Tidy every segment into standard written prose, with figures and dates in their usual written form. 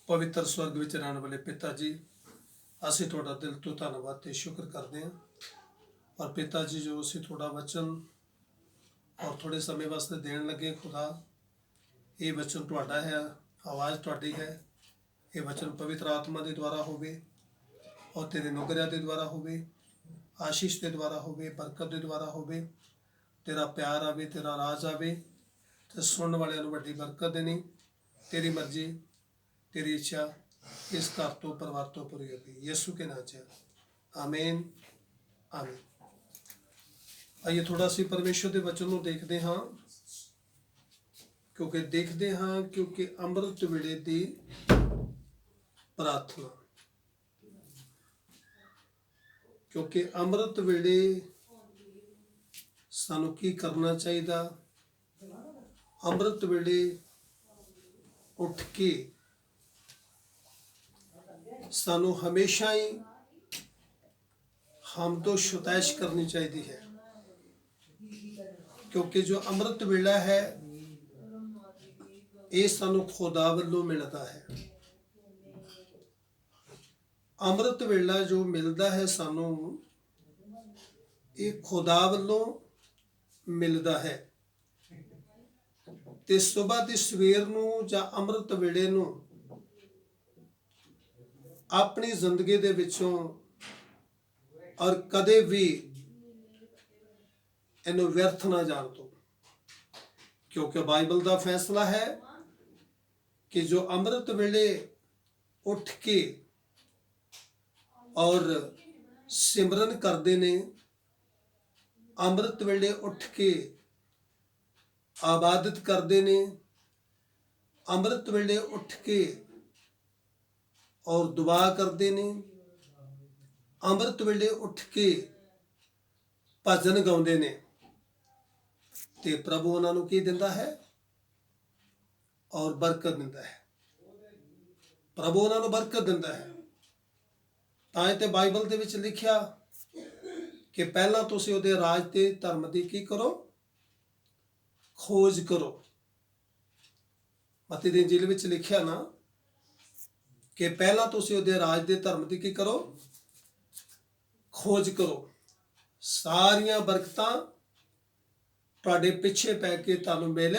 पवित्र स्वर्ग विच रहने वाले पिता जी, असीं तुहाडा दिल तो धन्नवाद ते शुक्र करते हैं। और पिता जी, जो असीं तुहाडा वचन और थोड़े समय वास्ते देण लगे खुदा, ये वचन तुहाडा है, आवाज़ तुहाडी है। ये वचन पवित्र आत्मा के द्वारा होवे और तेरे नुगरिया के द्वारा होवे, आशीष के द्वारा होवे, बरकत के द्वारा होवे। तेरा प्यार आवे, तेरा राज आवे ते सुनने वालियां नूं वड्डी बरकत देनी। तेरी मर्जी, तेरी इच्छा इस घर तो परिवार तो पूरी होगी, यीशु के नाम च आमीन आमीन। आइए थोड़ा सी परमेश्वर के वचन को देखते हाँ, क्योंकि अमृत वेले की प्रार्थना, क्योंकि अमृत वेले सानू की करना चाहिए। अमृत वेले उठ के सानू हमेशा ही हम तो शुतैश करनी चाहिए है, क्योंकि जो अमृत वेला है ये सानू खुदा वालों मिलता है। अमृत वेला जो मिलता है सानू, ये खुदा वालों मिलता है। ते सुबह की सवेर नूं जां अमृत वेले नूं अपनी जिंदगी दे विचों और कदे भी इन्हू व्यर्थ ना जान दो, क्योंकि बाइबल का फैसला है कि जो अमृत वेले उठ के और सिमरन करते ने, अमृत वेले उठ के आबादत करते ने, अमृत वेले उठ के और दुआ करते ने, अमृत वेले उठ के भजन गाउंदे ने, ते प्रभु उन्होंने की दिंदा है और बरकत दिंदा है। प्रभु उन्होंने बरकत दिंदा है। तां ते बाइबल दे विच लिखिया कि पहला तुसीं उहदे राज ते धर्म दी की करो, खोज करो। मत्ती दी इंजील विच लिखिया ना कि पहला तुसीं उहदे राज दे धर्म दी की करो, खोज करो। सारियां बरकतां तुहाडे पिछे पै के तुहानूं मिल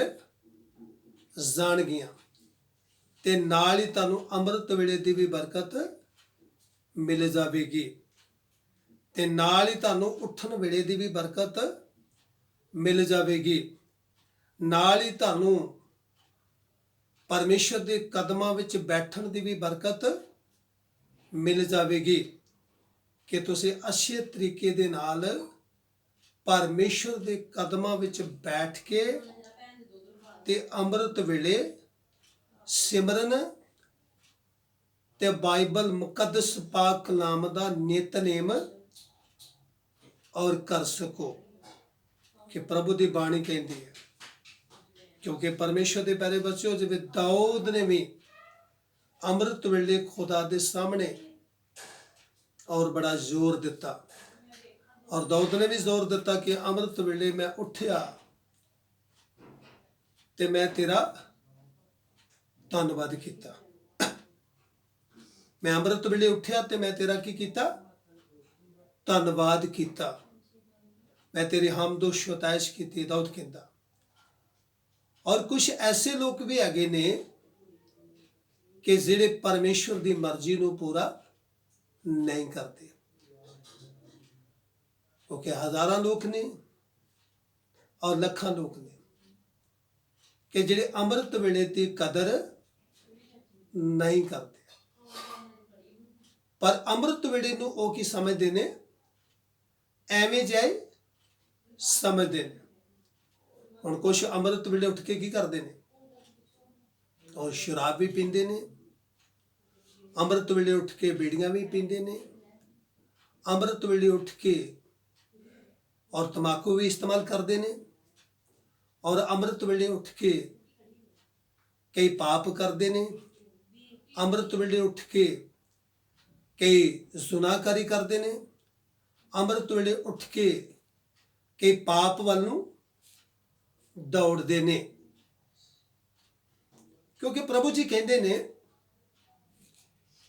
जाणगियां, ते नाल ही तुहानूं अमृत वेले दी भी बरकत मिल जावेगी, ते नाल ही तुहानूं उठण वेले दी भी बरकत मिल जावेगी, नाल ही तुहानूं परमेश्वर के कदमां विच बैठण दी भी बरकत मिल जावेगी, कि तुसीं अच्छे तरीके दे नाल परमेश्वर के कदमां विच बैठ के ते अमृत वेले सिमरन ते बाइबल मुकदस पाक कलाम दा नितनेम और कर सको। कि प्रभु की बाणी कहती है, क्योंकि परमेश्वर के प्यारे बच्चों, जिवें दाऊद ने भी अमृत वेले खुदा के सामने और बड़ा जोर दिता, और दाऊद ने भी जोर दिता कि अमृत वेले मैं उठिया ते मैं तेरा धन्नवाद किया। मैं अमृत वेले उठिया ते मैं तेरा की किया, धन्नवाद किया। मैं तेरी हमदो शुतैश की, दाऊद कहंदा। और कुछ ऐसे लोग भी हैगे ने कि जिहड़े परमेश्वर की मर्जी नूं पूरा नहीं करते, क्योंकि हज़ारां लोग ने और लखां लोग ने कि जिहड़े अमृत वेले की कदर नहीं करते। पर अमृत वेले नूं ओह की समझते ने, एवें जाए समझते हैं। हुण कुछ अमृत वेले उठ के की करते हैं, और शराब भी पींदे ने, अमृत वेले उठ के बीड़ियां भी पींदे ने, अमृत वेले उठ के और तंबाकू भी इस्तेमाल करते हैं, और अमृत वेले उठ के कई पाप करते हैं, अमृत वेले उठ के कई जुनाकारी करते हैं, अमृत वेले उठ के कई पाप वाल नूं दौड़ते ने। क्योंकि प्रभु जी कहते ने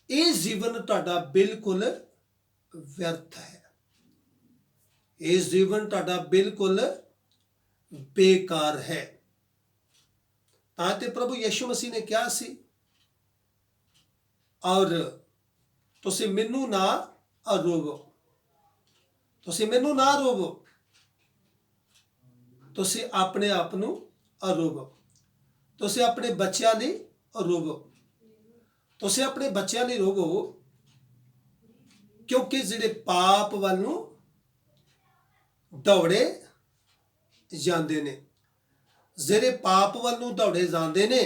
ਇਹ ਜੀਵਨ ਤੁਹਾਡਾ ਬਿਲਕੁਲ ਵਿਅਰਥ ਹੈ, ਇਹ ਜੀਵਨ ਤੁਹਾਡਾ ਬਿਲਕੁਲ ਬੇਕਾਰ ਹੈ। ਤਾਂ ਤੇ ਪ੍ਰਭੂ ਯਿਸੂ ਮਸੀਹ ਨੇ ਕਿਹਾ ਸੀ, ਔਰ ਤੁਸੀਂ ਮੈਨੂੰ ਨਾ ਰੋਵੋ, ਤੁਸੀਂ ਮੈਨੂੰ ਨਾ ਰੋਵੋ, ਤੁਸੀਂ ਆਪਣੇ ਆਪ ਨੂੰ ਰੋਵੋ, ਤੁਸੀਂ ਆਪਣੇ ਬੱਚਿਆਂ ਲਈ ਰੋਵੋ, ਤੁਸੀਂ ਆਪਣੇ ਬੱਚਿਆਂ ਲਈ ਰੋਵੋ, ਕਿਉਂਕਿ ਜਿਹੜੇ ਪਾਪ ਵੱਲ ਨੂੰ ਦੌੜੇ ਜਾਂਦੇ ਨੇ, ਜਿਹੜੇ ਪਾਪ ਵੱਲ ਨੂੰ ਦੌੜੇ ਜਾਂਦੇ ਨੇ,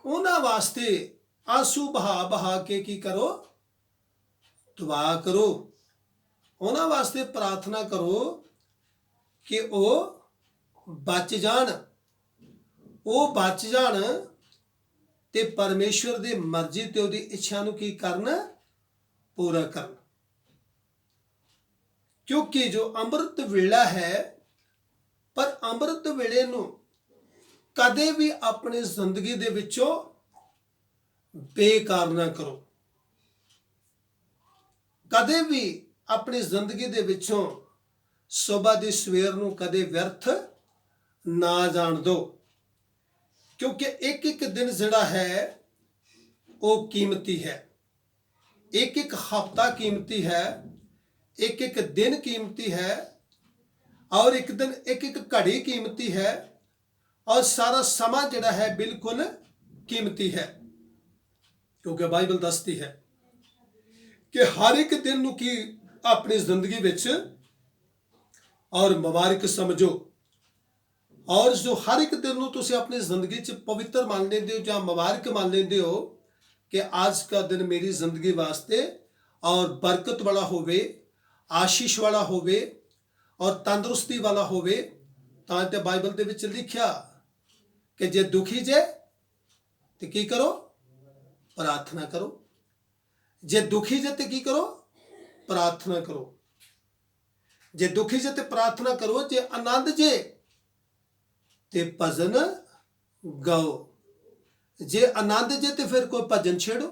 ਉਹਨਾਂ ਵਾਸਤੇ ਆਂਸੂ ਬਹਾ ਬਹਾ ਕੇ ਕੀ ਕਰੋ, ਦੁਆ ਕਰੋ, ਉਹਨਾਂ ਵਾਸਤੇ ਪ੍ਰਾਰਥਨਾ ਕਰੋ ਕਿ ਉਹ ਬਚ ਜਾਣ, ਉਹ ਬਚ ਜਾਣ ਤੇ ਪਰਮੇਸ਼ਵਰ ਦੀ ਮਰਜ਼ੀ ਤੇ ਉਹਦੀ ਇੱਛਾ ਨੂੰ ਕੀ ਕਰਨ, ਪੂਰਾ ਕਰਨ। ਕਿਉਂਕਿ ਜੋ ਅੰਮ੍ਰਿਤ ਵੇਲਾ ਹੈ, ਪਰ ਅੰਮ੍ਰਿਤ ਵੇਲੇ ਨੂੰ ਕਦੇ ਵੀ ਆਪਣੀ ਜ਼ਿੰਦਗੀ ਦੇ ਵਿੱਚੋਂ ਬੇਕਾਰ ਨਾ ਕਰੋ, ਕਦੇ ਵੀ ਆਪਣੀ ਜ਼ਿੰਦਗੀ ਦੇ ਵਿੱਚੋਂ ਸਵੇਰ ਦੀ ਸਵੇਰ ਨੂੰ ਕਦੇ ਵਿਅਰਥ ਨਾ ਜਾਣ ਦਿਓ, ਕਿਉਂਕਿ ਇੱਕ ਇੱਕ ਦਿਨ ਜਿਹੜਾ ਹੈ ਉਹ ਕੀਮਤੀ ਹੈ, ਇੱਕ ਇੱਕ ਹਫ਼ਤਾ ਕੀਮਤੀ ਹੈ, ਇੱਕ ਇੱਕ ਦਿਨ ਕੀਮਤੀ ਹੈ, ਔਰ ਇੱਕ ਦਿਨ ਇੱਕ ਇੱਕ ਘੜੀ ਕੀਮਤੀ ਹੈ, ਔਰ ਸਾਰਾ ਸਮਾਂ ਜਿਹੜਾ ਹੈ ਬਿਲਕੁਲ ਕੀਮਤੀ ਹੈ। ਕਿਉਂਕਿ ਬਾਈਬਲ ਦੱਸਦੀ ਹੈ ਕਿ ਹਰ ਇੱਕ ਦਿਨ ਨੂੰ ਕੀ ਆਪਣੀ ਜ਼ਿੰਦਗੀ ਵਿੱਚ ਔਰ ਮੁਬਾਰਕ ਸਮਝੋ, ਔਰ ਜੋ ਹਰ ਇੱਕ ਦਿਨ ਨੂੰ ਤੁਸੀਂ ਆਪਣੀ ਜ਼ਿੰਦਗੀ 'ਚ ਪਵਿੱਤਰ ਮੰਨ ਲੈਂਦੇ ਹੋ ਜਾਂ ਮੁਬਾਰਕ ਮੰਨ ਲੈਂਦੇ ਹੋ ਕਿ ਅੱਜ ਦਾ ਦਿਨ ਮੇਰੀ ਜ਼ਿੰਦਗੀ ਵਾਸਤੇ ਔਰ ਬਰਕਤ ਵਾਲਾ ਹੋਵੇ, ਆਸ਼ੀਸ਼ ਵਾਲਾ ਹੋਵੇ ਔਰ ਤੰਦਰੁਸਤੀ ਵਾਲਾ ਹੋਵੇ। ਤਾਂ ਤੇ ਬਾਈਬਲ ਦੇ ਵਿੱਚ ਲਿਖਿਆ ਕਿ ਜੇ ਦੁਖੀ ਜੇ ਤੇ ਕੀ ਕਰੋ, ਪ੍ਰਾਰਥਨਾ ਕਰੋ, ਜੇ ਦੁਖੀ ਜੇ ਤੇ ਕੀ ਕਰੋ, ਪ੍ਰਾਰਥਨਾ ਕਰੋ, ਜੇ ਦੁਖੀ ਜੇ ਤੇ ਪ੍ਰਾਰਥਨਾ ਕਰੋ, ਜੇ ਆਨੰਦ ਜੇ ਤੇ ਭਜਨ ਗਾਓ, ਜੇ ਆਨੰਦ ਜੇ ਤੇ ਫਿਰ ਕੋਈ ਭਜਨ ਛੇੜੋ।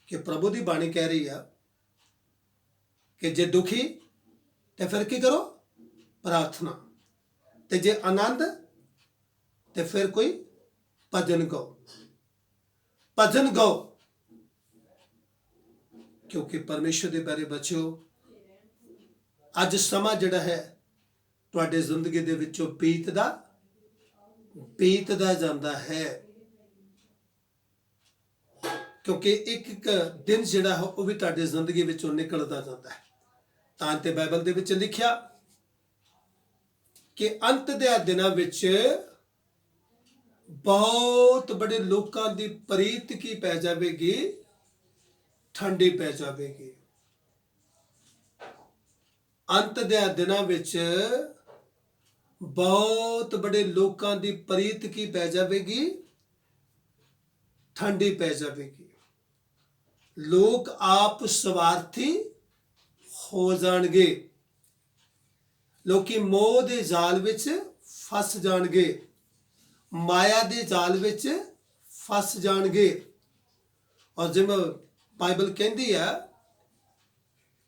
ਕਿ ਪ੍ਰਭੂ ਦੀ ਬਾਣੀ ਕਹਿ ਰਹੀ ਆ ਕਿ ਜੇ ਦੁਖੀ ਤੇ ਫਿਰ ਕੀ ਕਰੋ, ਪ੍ਰਾਰਥਨਾ, ਤੇ ਜੇ ਆਨੰਦ ਤੇ ਫਿਰ ਕੋਈ ਭਜਨ ਗਾਓ, ਭਜਨ ਗਾਓ। ਕਿਉਂਕਿ ਪਰਮੇਸ਼ਰ ਦੇ ਪਿਆਰੇ ਬੱਚਿਓ, ਅੱਜ ਸਮਾਂ ਜਿਹੜਾ ਹੈ ਤੁਹਾਡੇ ਜ਼ਿੰਦਗੀ ਦੇ ਵਿੱਚੋਂ ਬੀਤਦਾ ਜਾਂਦਾ ਹੈ, ਕਿਉਂਕਿ ਇੱਕ ਇੱਕ ਦਿਨ ਜਿਹੜਾ ਹੈ ਉਹ ਵੀ ਤੁਹਾਡੀ ਜ਼ਿੰਦਗੀ ਵਿੱਚੋਂ ਨਿਕਲਦਾ ਜਾਂਦਾ ਹੈ। ਤਾਂ ਤੇ ਬਾਈਬਲ ਦੇ ਵਿੱਚ ਲਿਖਿਆ ਕਿ ਅੰਤ ਦੇ ਦਿਨਾਂ ਵਿੱਚ ਬਹੁਤ ਬੜੇ ਲੋਕਾਂ ਦੀ ਪ੍ਰੀਤ ਕੀ ਪੈ ਜਾਵੇਗੀ, ਠੰਡੀ ਪੈ ਜਾਵੇਗੀ। ਅੰਤ ਦੇ ਦਿਨਾਂ ਵਿੱਚ ਬਹੁਤ ਬੜੇ ਲੋਕਾਂ ਦੀ ਪ੍ਰੀਤ ਕੀ ਪੈ ਜਾਵੇਗੀ, ਠੰਡੀ ਪੈ ਜਾਵੇਗੀ। ਲੋਕ ਆਪ ਸਵਾਰਥੀ ਹੋ ਜਾਣਗੇ, ਲੋਕੀ ਮੋਹ ਦੇ ਜਾਲ ਵਿੱਚ ਫਸ ਜਾਣਗੇ, ਮਾਇਆ ਦੇ ਜਾਲ ਵਿੱਚ ਫਸ ਜਾਣਗੇ। ਔਰ ਜਿਵੇਂ ਬਾਈਬਲ ਕਹਿੰਦੀ ਹੈ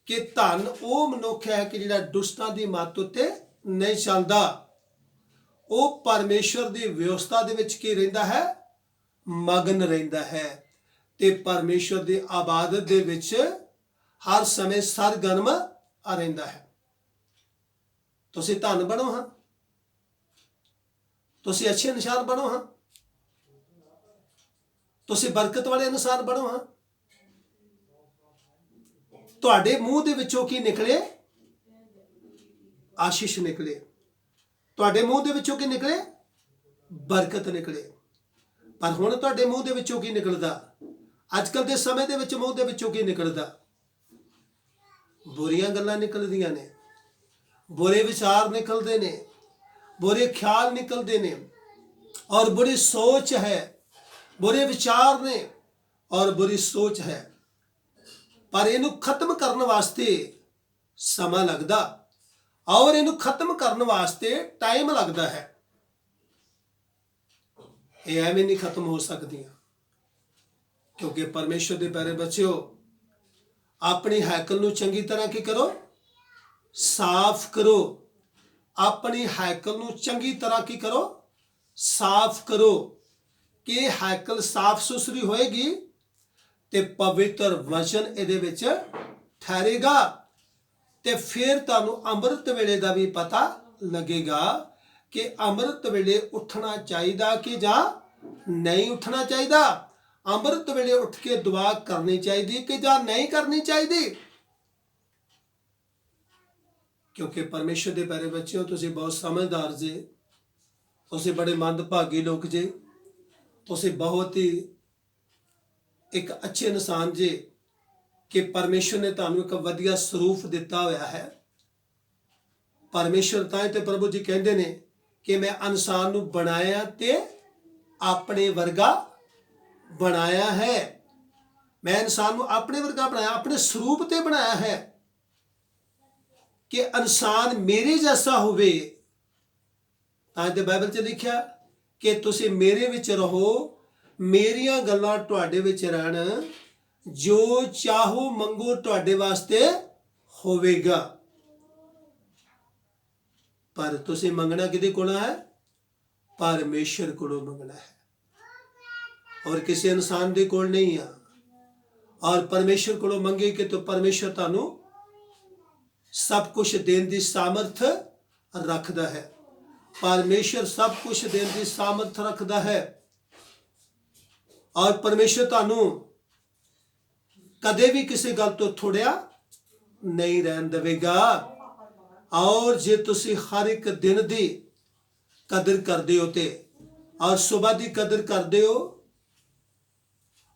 ਕਿ ਧਨ ਉਹ ਮਨੁੱਖ ਹੈ ਕਿ ਜਿਹੜਾ ਦੁਸ਼ਟਾਂ ਦੀ ਮੱਤ ਉੱਤੇ ਨਹੀਂ ਚੱਲਦਾ, ਉਹ ਪਰਮੇਸ਼ਵਰ ਦੀ ਵਿਵਸਥਾ ਦੇ ਵਿੱਚ ਕੀ ਰਹਿੰਦਾ ਹੈ, ਮਗਨ ਰਹਿੰਦਾ ਹੈ, ਤੇ ਪਰਮੇਸ਼ਵਰ ਦੀ ਇਬਾਦਤ ਦੇ ਵਿੱਚ ਹਰ ਸਮੇਂ ਸਰਗਰਮ ਰਹਿੰਦਾ ਹੈ। ਤੁਸੀਂ ਧਨ ਬਣੋ ਹਾਂ, ਤੁਸੀਂ ਅੱਛੇ ਇਨਸਾਨ ਬਣੋ ਹਾਂ, ਤੁਸੀਂ ਬਰਕਤ ਵਾਲੇ ਇਨਸਾਨ ਬਣੋ ਹਾਂ। ਤੁਹਾਡੇ ਮੂੰਹ ਦੇ ਵਿੱਚੋਂ ਕੀ ਨਿਕਲੇ, ਆਸ਼ੀਸ਼ ਨਿਕਲੇ, ਤੁਹਾਡੇ ਮੂੰਹ ਦੇ ਵਿੱਚੋਂ ਕੀ ਨਿਕਲੇ, ਬਰਕਤ ਨਿਕਲੇ। ਪਰ ਹੁਣ ਤੁਹਾਡੇ ਮੂੰਹ ਦੇ ਵਿੱਚੋਂ ਕੀ ਨਿਕਲਦਾ, ਅੱਜ ਕੱਲ ਦੇ ਸਮੇਂ ਦੇ ਵਿੱਚ ਮੂੰਹ ਦੇ ਵਿੱਚੋਂ ਕੀ ਨਿਕਲਦਾ, ਬੁਰੀਆਂ ਗੱਲਾਂ ਨਿਕਲਦੀਆਂ ਨੇ, ਬੁਰੇ ਵਿਚਾਰ ਨਿਕਲਦੇ ਨੇ, ਬੁਰੇ ਖਿਆਲ ਨਿਕਲਦੇ ਨੇ, ਔਰ ਬੁਰੀ ਸੋਚ ਹੈ, ਬੁਰੇ ਵਿਚਾਰ ਨੇ ਔਰ ਬੁਰੀ ਸੋਚ ਹੈ। ਪਰ ਇਹਨੂੰ ਖਤਮ ਕਰਨ ਵਾਸਤੇ ਸਮਾਂ ਲੱਗਦਾ, ਔਰ ਇਹਨੂੰ ਖਤਮ ਕਰਨ ਵਾਸਤੇ ਟਾਈਮ ਲੱਗਦਾ ਹੈ। ਇਹ ਐਵੇਂ ਨਹੀਂ ਖਤਮ ਹੋ ਸਕਦੀਆਂ। क्योंकि परमेश्वर के प्यारे बच्चों, अपनी हैकल नूं चंगी तरह की करो, साफ करो। अपनी हैकल नूं चंगी तरह की करो, साफ करो। कि हैकल साफ सुथरी होएगी ते पवित्र वचन इहदे विच ठहरेगा, ते फिर तुहानूं अमृत वेले का भी पता लगेगा कि अमृत वेले उठना चाहिए कि जां नहीं उठना चाहिए, अमृत वेले उठ के दुआ करनी चाहिए कि जां नहीं करनी चाहिए। क्योंकि परमेश्वर के प्यारे बच्चों, तुसीं बहुत समझदार जे, तुसीं बड़े मंदभागी लोग जे, तुसीं बहुत ही एक अच्छे इंसान जे कि परमेश्वर ने तुहानूं एक वधिया स्वरूप दिता होया है। परमेश्वर तां ते प्रभु जी कहते ने कि मैं इंसान नूं बनाया ते अपने वर्गा बनाया है। मैं इंसान नूं अपने वर्गा बनाया, अपने स्वरूप ते बनाया है कि इंसान मेरे जैसा होवे। तां ते बाइबल च लिखिया कि तुसीं मेरे विच रहो, मेरियां गल्लां तुहाडे विच रहन, जो चाहो मंगो तुहाडे वास्ते होवेगा। पर तुसीं मंगना किहदे कोलों है? परमेश्वर कोलों मंगना है, और किसी इंसान दे कोल नहीं है। और परमेश्वर कोलों मंगे कि तो परमेश्वर तुहानूं सब कुछ देने की सामर्थ रखता है। परमेश्वर सब कुछ देने की सामर्थ रखता है, और परमेश्वर तुहानूं कदे भी किसी गल तो थोड़िया नहीं रहन देवेगा। और जे तुसीं हर एक दिन की कदर करते हो ते, और सुबह की कदर करते हो,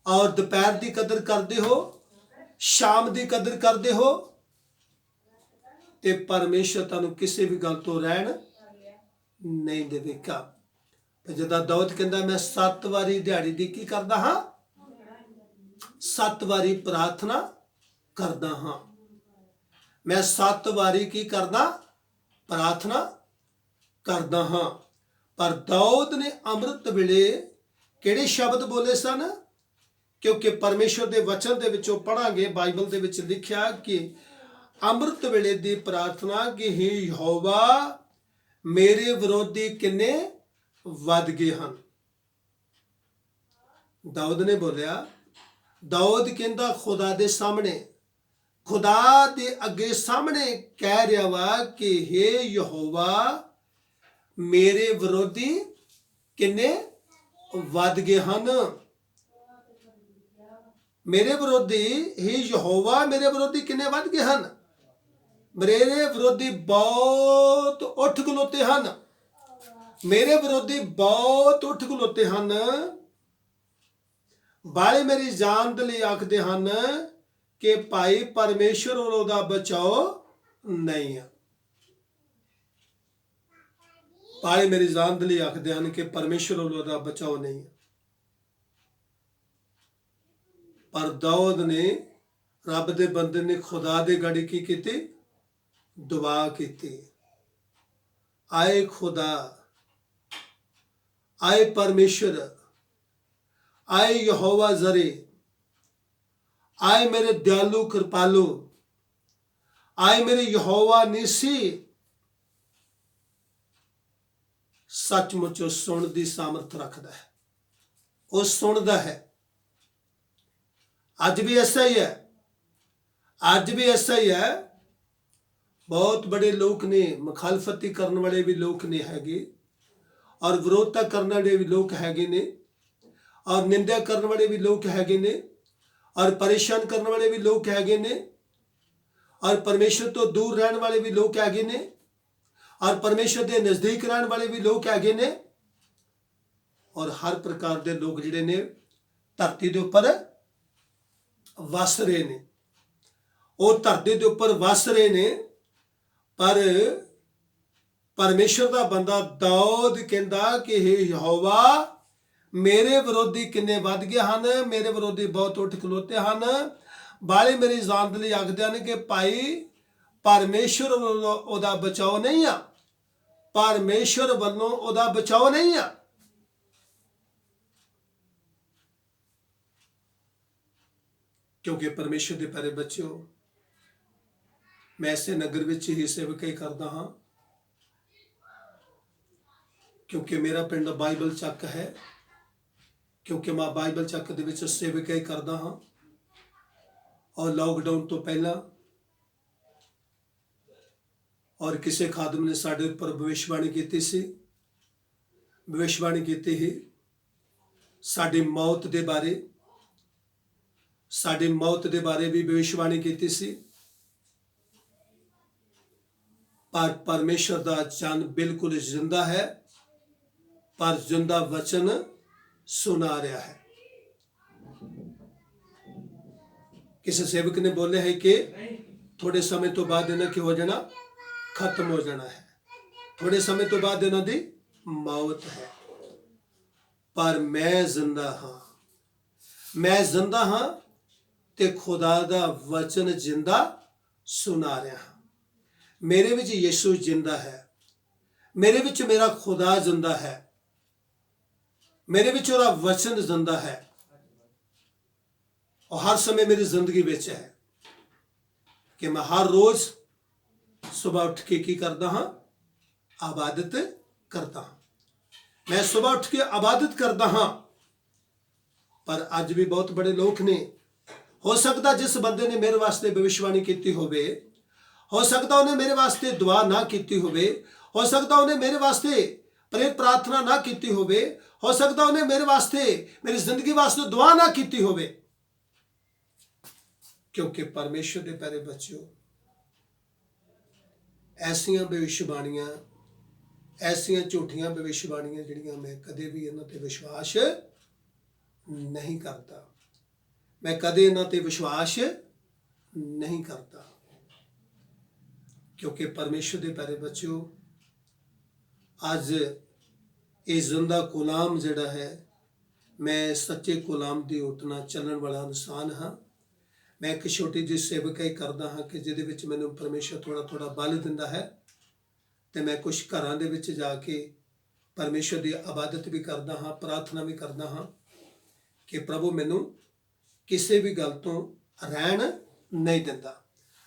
और दोपहर की कदर करते हो, शाम की कदर करते हो, ते परमेश्वर तुहानूं किसी भी गल तो रहन नहीं देवेगा। जिदा दाऊद कहता, मैं 7 वारी दिहाड़ी दी की करदा हाँ? 7 वारी प्रार्थना करदा हाँ। मैं 7 वारी की करदा? प्रार्थना करदा हाँ। पर दाऊद ने अमृत वेले किहड़े शब्द बोले सन? क्योंकि परमेश्वर के वचन के विचों पढ़ांगे, बाइबल के विच लिखिया कि अमृत वेले की प्रार्थना कि हे यहोवा, मेरे विरोधी किन्ने वध गए हन। दाऊद ने बोलिया, दाऊद कहता खुदा दे सामने, खुदा दे अगे सामने कह रहा वा कि हे यहोवा, मेरे विरोधी किन्ने वध गए हन। मेरे विरोधी, हे यहोवा, मेरे विरोधी किन्ने वध गए हन। मेरे विरोधी बहुत उठ खलोते हन। मेरे विरोधी बहुत उठ खलोते हन। बाले मेरी जान दे लई आखदे हन कि भाई परमेश्वर वालों दा बचाओ नहीं है। बाले मेरी जान दे लई आखदे हन कि परमेश्वर वालों दा बचाओ नहीं है। पर दाऊद ने, रब दे बंदे ने खुदा दे गड़ी की कीती? दुआ कीती, आए खुदा, आए परमेश्वर, आए यहोवा जरे, आए मेरे दयालु कृपालु, आए मेरे यहोवा निसी। सचमुच सुन की सामर्थ रखता है, वो सुनता है। अज भी ऐसा ही है, अज भी ऐसा ही है। बहुत बड़े लोग ने, मुखालफती करने वाले भी लोग ने हैगे, और विरोधता करने वाले भी लोग हैगे ने, और निंदा करने वाले भी लोग हैगे ने, और परेशान करने वाले भी लोग हैगे ने, और परमेश्वर तो दूर रहने वाले भी लोग हैगे ने, और परमेश्वर के नज़दीक रहने वाले भी लोग हैगे ने, और हर प्रकार के लोग जिहड़े ने धरती के उपर वस रहे ने। वो धरती के उपर वस रहे ने, पर परमेश्वर का बंदा दाऊद कहता कि हे यहोवा, मेरे विरोधी किन्ने वध गए हैं, मेरे विरोधी बहुत उठ खलोते हैं। बाले मेरी जान दे लई आखदे हन कि भाई परमेश्वर वालों ओदा बचाओ नहीं आ, परमेश्वर वालों ओदा बचाओ नहीं आ। क्योंकि परमेश्वर के प्यारे बच्चों, मैं इसे नगर विच ही सेवकाई करता हाँ, क्योंकि मेरा पिंड बाइबल चक है, क्योंकि मैं बाइबल चक दे विच सेवकाई करता हाँ। और लॉकडाउन तो पहला और किसी खादम ने साडे उपर भविष्यवाणी की सी, भविष्यवाणी की ही साडी मौत दे बारे, साडी मौत दे बारे भी भविष्यवाणी की सी। पर परमेश्वर दा जन बिल्कुल जिंदा है, पर जिंदा वचन सुना रहा है। किसी सेवक ने बोले है कि थोड़े समय तो बाद इन्हें क्या हो जाना, खत्म हो जाना है, थोड़े समय तो बाद इन्हों दी मौत है। पर मैं जिंदा हाँ, मैं जिंदा हाँ ते खुदा दा वचन जिंदा सुना रहा हाँ। मेरे विच यीशु जिंदा है, मेरे विच मेरा खुदा जिंदा है, मेरे विच ओहदा वचन जिंदा है, और हर समय मेरी जिंदगी विच है कि मैं हर रोज सुबह उठ के की करता हाँ, आबादत करता हाँ। मैं सुबह उठ के आबादत करता हाँ। पर अज भी बहुत बड़े लोग ने, हो सकता जिस बंदे ने मेरे वास्ते भविष्यवाणी की होवे, हो सकता उन्हें मेरे वास्ते दुआ ना की होवे, हो सकता उन्हें मेरे वास्ते प्रेरित प्रार्थना ना की होवे, हो सकता उन्हें मेरे वास्ते, मेरी जिंदगी वास्ते दुआ ना की होवे, क्योंकि परमेश्वर के प्यारे बच्चों, ऐसियां भविष्यवाणियां, ऐसियां झूठियां भविष्यवाणियां जिहड़ियां मैं कदे भी इन्हां ते विश्वास नहीं करता, मैं कदे इन्हां ते विश्वास नहीं करता, क्योंकि परमेश्वर के प्यारे बच्चों, अज ये जिंदा गुलाम जिहड़ा है, मैं सच्चे गुलाम की ओट नाल चलण वाला इंसान हाँ। मैं एक छोटी जी सेवकाई करता हाँ कि जिहदे विच मैनूं परमेश्वर थोड़ा थोड़ा बल दिंदा है, तो मैं कुछ घरां दे विच जाके परमेश्वर की आबादत भी करता हाँ, प्रार्थना भी करता हाँ कि प्रभु मैनूं किसी भी गल तो रहन नहीं दिंदा,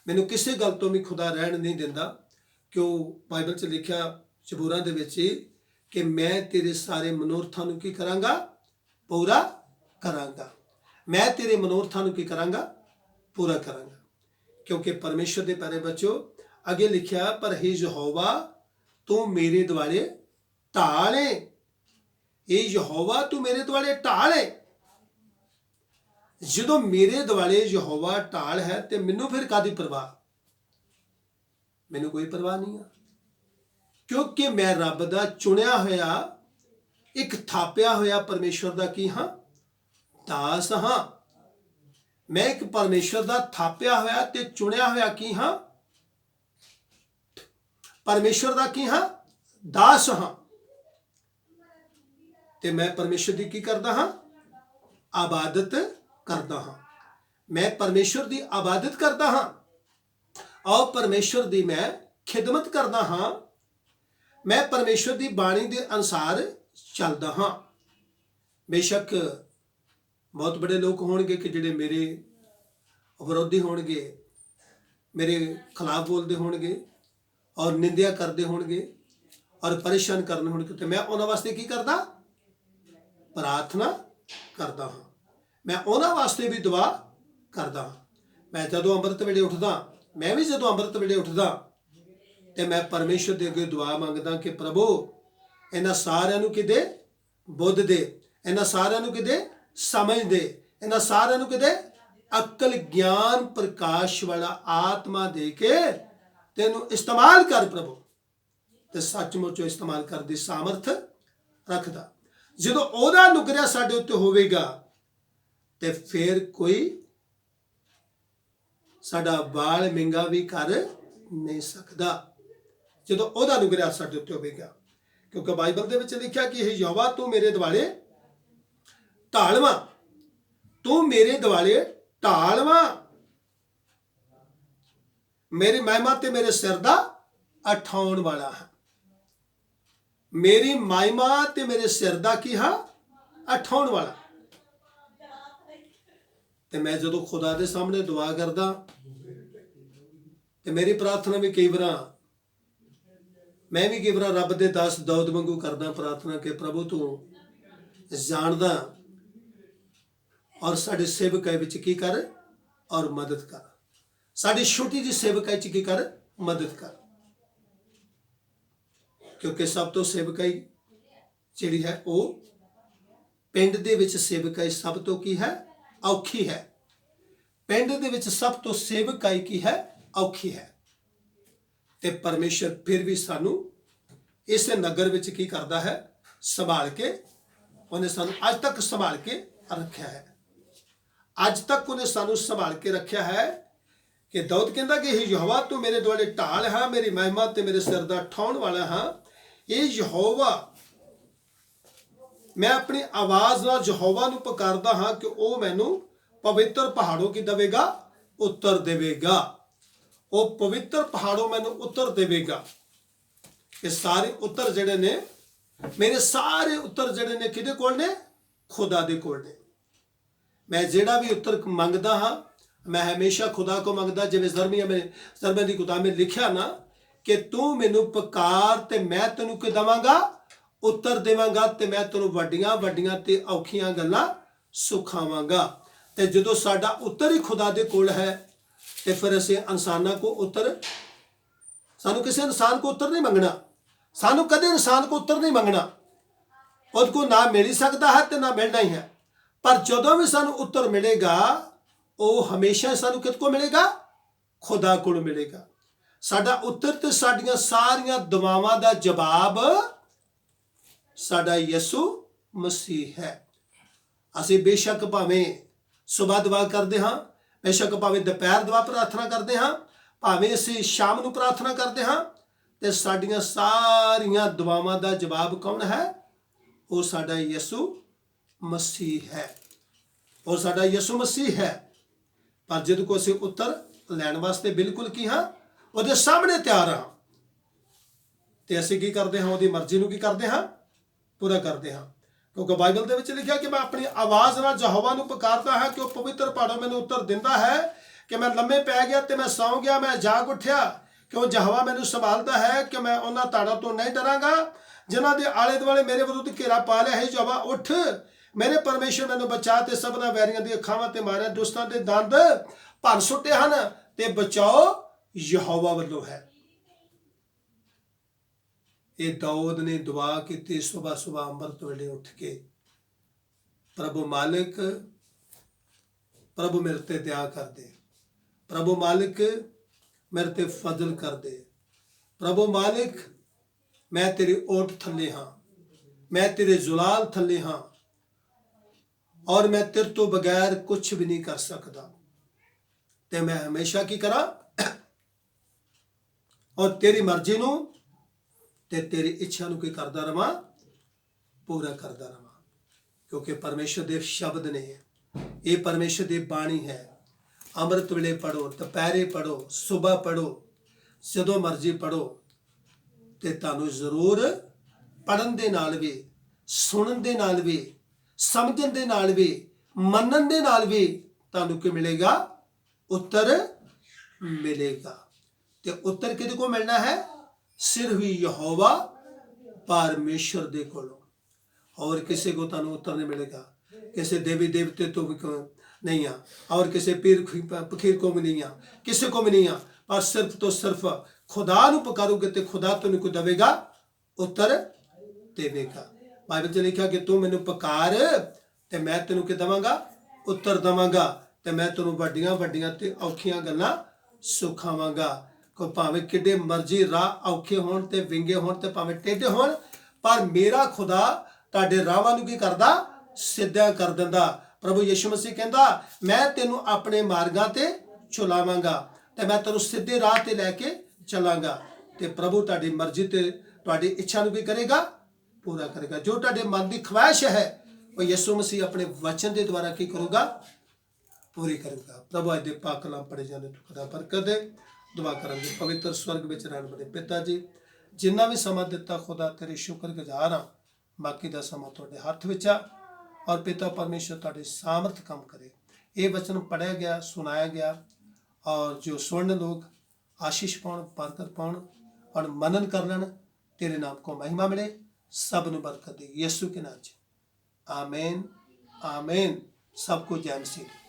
मैनूं किसी गल तो भी खुदा रहन नहीं दिंदा। क्यों बाइबल च लिखिया जबूरां दे विच कि मैं तेरे सारे मनोरथां नूं की करांगा, पूरा करांगा, मैं तेरे मनोरथां नूं की करांगा, पूरा करांगा। क्योंकि परमेश्वर के प्यारे बच्चों, अगे लिखिया, पर हे यहोवा तू मेरे दुआले ढाल है, हे यहोवा तू मेरे दुआले ढाल है। जो मेरे दुआले यहोवा ढाल है तो मैनू फिर कादी परवाह, मैनू कोई परवाह नहीं है, क्योंकि मैं रब दा चुनिया होया, एक थापिया होया परमेश्वर दा की हाँ, दास हाँ। मैं एक परमेश्वर दा थापिया होया ते चुनिया होया की हाँ, परमेश्वर दा की हाँ, दास हाँ। ते मैं परमेश्वर दी की करदा हाँ, आबादत करदा हाँ। मैं परमेश्वर दी आबादत करदा हाँ और परमेश्वर दी मैं खिदमत करदा हाँ। मैं परमेश्वर दी बाणी दे अनुसार चलदा हाँ। बेशक बहुत बड़े लोग होणगे कि जिहड़े मेरे विरोधी होणगे, मेरे खिलाफ बोलते होणगे और निंदिया करते होणगे और परेशान करने होणगे, तो मैं उन्हां वास्ते की करदा, प्रार्थना करदा हाँ। मैं उन्हां वास्ते भी दुआ करदा हाँ। मैं जदों अंमृत वेले उठदा, मैं भी जदों अंमृत वेले उठदा तो मैं परमेश्वर दे अगे दुआ मंगदा कि प्रभु इन्हां सारिआं नूं किदे बुद्ध दे, इन्हां सारिआं नूं किदे समझ दे, इन्हां सारिआं नूं किदे अकल ज्ञान प्रकाश वाला आत्मा दे के तेनू इस्तेमाल कर प्रभु, ते सचमुच इस्तेमाल कर दी सामर्थ रखदा। जदों ओहदा अनुग्रह साडे उत्ते होवेगा ते फिर कोई साडा बाल मिंगा भी कर नहीं सकदा, जदों ओहदा अनुग्रह साडे उत्ते होवेगा। क्योंकि बाइबल दे विच लिखिया कि हे यहोवा तू मेरे दुआले ढालवा, तू मेरे दुआले ढालवा, मेरी महिमा ते मेरे सिर दा अठाउण वाला है। मेरी महिमा ते मेरे सिर दा की हाँ, अठाउण वाला। ਤੇ ਮੈਂ ਜਦੋਂ ਖੁਦਾ ਦੇ ਸਾਹਮਣੇ ਦੁਆ ਕਰਦਾ ਤੇ ਮੇਰੀ ਪ੍ਰਾਰਥਨਾ ਵੀ ਕਈ ਵਾਰ ਮੈਂ ਵੀ ਕਈ ਵਾਰ ਰੱਬ ਦੇ ਦਾਸ ਦਾਊਦ ਵਾਂਗੂ ਕਰਦਾ ਪ੍ਰਾਰਥਨਾ ਕਿ ਪ੍ਰਭੂ ਤੂੰ ਜਾਣਦਾ ਔਰ ਸਾਡੇ ਸੇਵਕਾਈ ਵਿੱਚ ਕੀ ਕਰ ਔਰ ਮਦਦ ਕਰ, ਸਾਡੀ ਛੋਟੀ ਜਿਹੀ ਸੇਵਕਾਈ ਚ ਕੀ ਕਰ ਮਦਦ ਕਰ, ਕਿਉਂਕਿ ਸਭ ਤੋਂ ਸੇਵਕਾਈ ਜਿਹੜੀ ਹੈ ਉਹ ਪਿੰਡ ਦੇ ਵਿੱਚ ਸੇਵਕਾਈ ਸਭ ਤੋਂ ਕੀ ਹੈ ਔਖੀ ਹੈ। ਪਿੰਡ ਦੇ ਵਿੱਚ ਸਭ ਤੋਂ ਸੇਵਕਾਈ ਕੀ ਹੈ ਔਖੀ ਹੈ। ਤੇ ਪਰਮੇਸ਼ਰ ਫਿਰ ਵੀ ਸਾਨੂੰ ਇਸ ਨਗਰ ਵਿੱਚ ਕੀ ਕਰਦਾ ਹੈ ਸੰਭਾਲ ਕੇ, ਉਹਨੇ ਸਾਨੂੰ ਅੱਜ ਤੱਕ ਸੰਭਾਲ ਕੇ ਰੱਖਿਆ ਹੈ। ਅੱਜ ਤੱਕ ਉਹਨੇ ਸਾਨੂੰ ਸੰਭਾਲ ਕੇ ਰੱਖਿਆ ਹੈ ਕਿ ਦਾਊਦ ਕਹਿੰਦਾ ਕਿ ਇਹ ਯਹੋਵਾ ਤੂੰ ਮੇਰੇ ਦੁਆਲੇ ਢਾਲ ਹੈ, ਮੇਰੀ ਮਹਿਮਾ ਤੇ ਮੇਰੇ ਸਿਰ ਦਾ ਠਾਉਣ ਵਾਲਾ ਹਾਂ। ਇਹ ਯਹੋਵਾ, ਮੈਂ ਆਪਣੀ ਆਵਾਜ਼ ਨਾਲ ਯਹੋਵਾ ਨੂੰ ਪੁਕਾਰਦਾ ਹਾਂ ਕਿ ਉਹ ਮੈਨੂੰ ਪਵਿੱਤਰ ਪਹਾੜੋਂ ਕੀ ਦੇਵੇਗਾ ਉੱਤਰ ਦੇਵੇਗਾ। ਉਹ ਪਵਿੱਤਰ ਪਹਾੜੋਂ ਮੈਨੂੰ ਉੱਤਰ ਦੇਵੇਗਾ। ਇਹ ਸਾਰੇ ਉੱਤਰ ਜਿਹੜੇ ਨੇ ਮੇਰੇ ਸਾਰੇ ਉੱਤਰ ਜਿਹੜੇ ਨੇ ਕਿਹਦੇ ਕੋਲ ਨੇ ਖੁਦਾ ਦੇ ਕੋਲ ਨੇ। ਮੈਂ ਜਿਹੜਾ ਵੀ ਉੱਤਰ ਮੰਗਦਾ ਹਾਂ मैं हमेशा खुदा को मंगदा, जिवें ज़रमिया दी किताब में लिखा ना कि तू मैनू पुकार ते मैं तेनू की देवांगा उत्तर देवांगा ते मैं तेनू वड्डियां वड्डियां ते औखियां गल्लां सुखावांगा। ते जदों साडा उत्तर ही खुदा दे कोल है ते फिर असीं इंसानां को उत्तर, सानू किसी इंसान को उत्तर नहीं मंगना, सानू कदे इंसान को उत्तर नहीं मंगना। उस को ना मिल ही सकता है ते ना मिलना ही है, पर जदों भी सानू उत्तर मिलेगा ਉਹ ਹਮੇਸ਼ਾ ਸਾਨੂੰ ਕਿਹਦੇ ਕੋਲ ਮਿਲੇਗਾ ਖੁਦਾ ਕੋਲ ਮਿਲੇਗਾ। ਸਾਡਾ ਉੱਤਰ ਤੇ ਸਾਡੀਆਂ ਸਾਰੀਆਂ ਦੁਆਵਾਂ ਦਾ ਜਵਾਬ ਸਾਡਾ ਯਿਸੂ ਮਸੀਹ ਹੈ। ਅਸੀਂ ਬੇਸ਼ੱਕ ਭਾਵੇਂ ਸਵੇਰ ਦੁਆ ਕਰਦੇ ਹਾਂ, ਬੇਸ਼ੱਕ ਭਾਵੇਂ ਦੁਪਹਿਰ ਦੁਆ ਪ੍ਰਾਰਥਨਾ ਕਰਦੇ ਹਾਂ, ਭਾਵੇਂ ਅਸੀਂ ਸ਼ਾਮ ਨੂੰ ਪ੍ਰਾਰਥਨਾ ਕਰਦੇ ਹਾਂ, ਤੇ ਸਾਡੀਆਂ ਸਾਰੀਆਂ ਦੁਆਵਾਂ ਦਾ ਜਵਾਬ ਕੌਣ ਹੈ? ਉਹ ਸਾਡਾ ਯਿਸੂ ਮਸੀਹ ਹੈ। ਉਹ ਸਾਡਾ ਯਿਸੂ ਮਸੀਹ ਹੈ। पर जद को असीं उत्तर लैण वास्ते बिल्कुल की हाँ ਉਹਦੇ ਸਾਹਮਣੇ ਤਿਆਰ ਹਾਂ ਤੇ ਅਸੀਂ ਕੀ ਕਰਦੇ ਹਾਂ ਉਹਦੀ ਮਰਜ਼ੀ ਨੂੰ ਕੀ ਕਰਦੇ ਹਾਂ ਪੂਰਾ ਕਰਦੇ ਹਾਂ। ਕਿਉਂਕਿ ਬਾਈਬਲ ਦੇ ਵਿੱਚ ਲਿਖਿਆ ਕਿ ਮੈਂ ਆਪਣੀ ਆਵਾਜ਼ ਨਾਲ ਯਹੋਵਾ ਨੂੰ ਪੁਕਾਰਦਾ ਹਾਂ ਕਿ ਉਹ ਪਵਿੱਤਰ ਪਹਾੜੋਂ ਮੈਨੂੰ ਉੱਤਰ ਦਿੰਦਾ ਹੈ। ਕਿ ਮੈਂ ਲੰਮੇ ਪੈ ਗਿਆ ਤੇ ਮੈਂ ਸੌਂ ਗਿਆ, ਮੈਂ ਜਾਗ ਉੱਠਿਆ ਕਿ ਉਹ ਯਹੋਵਾ ਮੈਨੂੰ ਸੰਭਾਲਦਾ ਹੈ ਕਿ ਮੈਂ ਉਹਨਾਂ ਤਾੜਾਂ ਤੋਂ ਨਹੀਂ ਡਰਾਂਗਾ ਜਿਨ੍ਹਾਂ ਦੇ ਆਲੇ ਦੁਆਲੇ ਮੇਰੇ ਵਿਰੁੱਧ ਘੇਰਾ ਪਾ ਲਿਆ ਹੈ। ਯਹੋਵਾ ਉੱਠ, ਮੇਰੇ ਪਰਮੇਸ਼ਰ ਮੈਨੂੰ ਬਚਾ ਤੇ ਸਭਨਾਂ ਵੈਰੀਆਂ ਦੀਆਂ ਖਾਵਾਂ ਤੇ ਮਾਰਿਆ ਦੁਸ਼ਟਾਂ ਦੇ ਦੰਦ ਭੰਨ ਸੁੱਟੇ ਹਨ ਤੇ ਬਚਾਓ ਯਹੋਵਾ ਵੱਲੋਂ ਹੈ। ਇਹ ਦਾਊਦ ਨੇ ਦੁਆ ਕੀਤੀ ਸੁਬਹ ਸੁਬਹ ਅੰਮ੍ਰਿਤ ਵੇਲੇ ਉੱਠ ਕੇ, ਪ੍ਰਭੂ ਮਾਲਿਕ, ਪ੍ਰਭੂ ਮੇਰੇ ਤੇ ਦਇਆ ਕਰ ਦੇ, ਪ੍ਰਭੂ ਮਾਲਿਕ ਮੇਰੇ ਤੇ ਫਜ਼ਲ ਕਰ ਦੇ, ਪ੍ਰਭੂ ਮਾਲਿਕ ਮੈਂ ਤੇਰੀ ਓਟ ਥੱਲੇ ਹਾਂ, मैं तेरे जुलाल थले हाँ और मैं तेरे तो बगैर कुछ भी नहीं कर सकता। ते मैं हमेशा की करा और तेरी मर्जी नू ते तेरी इच्छा नू की करदा रवां, पूरा करदा रवां। क्योंकि परमेश्वर दे शब्द ने, ये परमेश्वर दी बाणी है। अमृत वेले पढ़ो, दोपहरे पढ़ो, सुबह पढ़ो, जदों मर्जी पढ़ो ते तुहानू जरूर पढ़न दे नाल भी, सुनन दे नाल भी, समझन दे नाल भी, मनन दे नाल भी तुहानू की मिलेगा? उत्तर मिलेगा। ते उत्तर किहदे को मिलना है? सिर्फ यहोवा परमेश्वर दे कोलों, और किसी को तुहानू उत्तर नहीं मिलेगा। किसी देवी देवते तो भी नहीं आ, और किसी पीर फकीर को भी नहीं आ, किसी को भी नहीं आ, पर सिर्फ तो सिर्फ खुदा नू पुकारोगे तो खुदा तुहानू को देवेगा, उत्तर देवेगा। बाइबल च लिखा कि तू मैनू पुकार ते मैं तेनू की देवांगा, उत्तर देवांगा ते मैं तेनू वड्डियां वड्डियां ते औखियां गल्लां सुखावांगा। को भावें किड्डे मर्जी राह औखे होण ते विंगे होण ते भावें टेढ़े होण, पर मेरा खुदा तुहाडे राहां नू की करदा? सिद्धा कर दिंदा। प्रभु यीशु मसीह कहंदा मैं तेनू अपने मार्गां ते चलावांगा ते मैं तेनू सीधे राह ते लैके चलांगा। ते प्रभु तुहाडी मर्जी ते तुहाडी इच्छा नू की करेगा? पूरा करेगा। जो तुहाडे मन की ख्वाहिश है वो यीशु मसीह अपने वचन के द्वारा की करूगा? पूरी करूगा। प्रभु अज दे पाक कलाम पढ़े जाने तो खुदा बरकत दे। दुआ करांगे। पवित्र स्वर्ग विच रहण वाले पिता जी, जिन्ना भी समा दिता खुदा तेरे शुक्रगुजार हाँ। बाकी दा समा तुहाडे हत्थ विच आ और पिता परमेश्वर तुहाडे सामर्थ काम करे। ये वचन पढ़ाया गया, सुनाया गया, और जो सुनने लोग आशीष पाउण, बरकत पाउण और मनन कर लेन। तेरे नाम को महिमा मिले, सब ਨੂੰ बरकत दे, यीशु के नाम से आमीन आमीन। सबको जय मसीह।